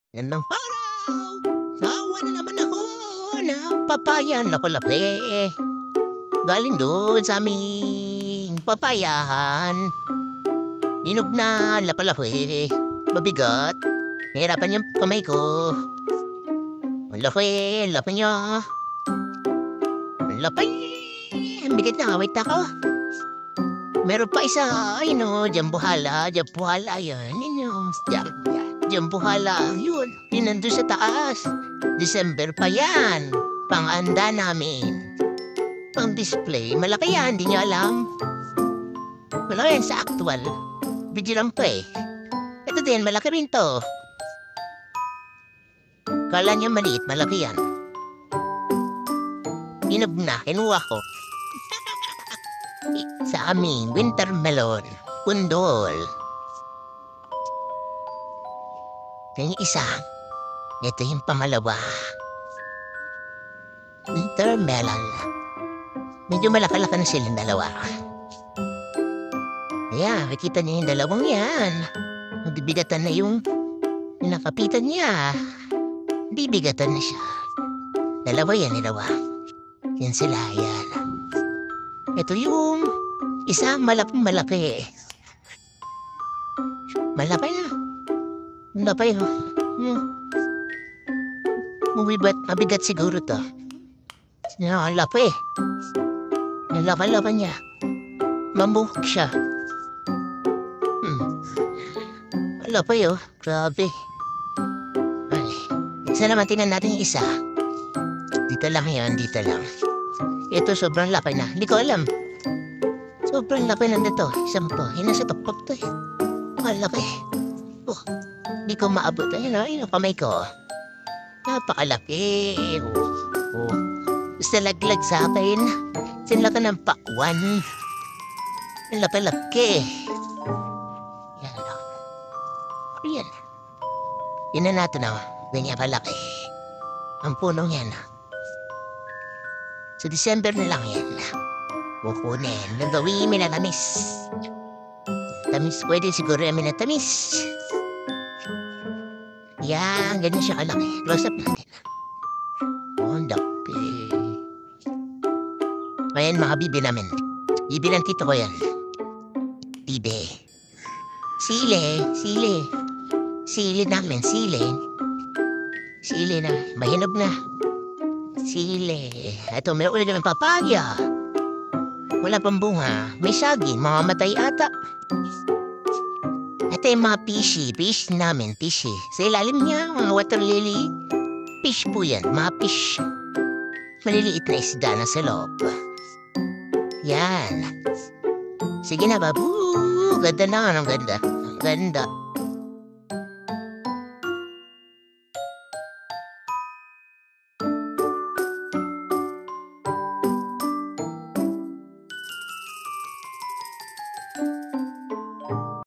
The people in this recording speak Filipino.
Gandang araw! Nakuha na naman ako ng papaya na kalaki. Galing doon sa aming papayahan. Hinog na lapalaki. Mabigat. Hirapan yung kamay ko. Ang laki niya. Ang laki. Ang bigat na, wait ako. Meron pa isa, ay no, jambuhala yan. Jambuhala, yun nandun sa taas. December pa yan. Pang-anda namin. Pang-display, malaki yan, di niyo alam. Malaki yan sa actual. Video lang to eh. Ito din, malaki rin to. Kala niyo maliit, malaki yan. Hinog na, kinuha ko. Sa aming winter melon, pundol. Yung isa, ito yung pangalawa. Winter melon. Medyo malaki-laki na silang dalawa. Ayan, makikita niyo yung dalawang yan. Bibigatan na yung nakapitan niya. Bibigatan na siya. Dalawa yan, dalawa. Yan sila, yan. Ito yung isa malaki. Malaki na. Malaki na. Mabigat siguro to. Laki. Laki niya. Mamuhok siya. Laki oh. Grabe. Ay. Isa naman tingnan natin yung isa. Dito lang yan, dito lang. Ito sobrang laki na. Hindi ko alam. Sobrang laki na dito. Isang to. Yan nasa tuktok to eh. Ang laki. Oh, hindi ko maabot. Ayun ang kamay ko. Napakalaki. Oh. Basta laglag sa akin. Sinla ka ng pakwan. Ang laki-laki. Yan o. Yan. Yan na natin o. Ganyan kalaki. Ang punong yan o. Sa December na lang yan. Kukunin. Nagawin mi na tamis. Tamis. Pwede siguro namin na tamis. Yan. Ganyan siya kalaki. Close up natin. Oh, laki. Ayan mga bibi namin. Bibi ng tito ko yan. Bibi. Sili. Sili namin. Sili na. Mahinog na. Sili. Ito, may ulit naman papaya. Wala pang bunga. May saging. Mamamatay ata. Ito yung mga fishy. Fish namin. Fishy. Sa ilalim niya, mga water lily. Fish po yan. Mga fish. Maliliit na isda na sa loob. Yan. Sige na, babu. Ganda na. Ang ganda.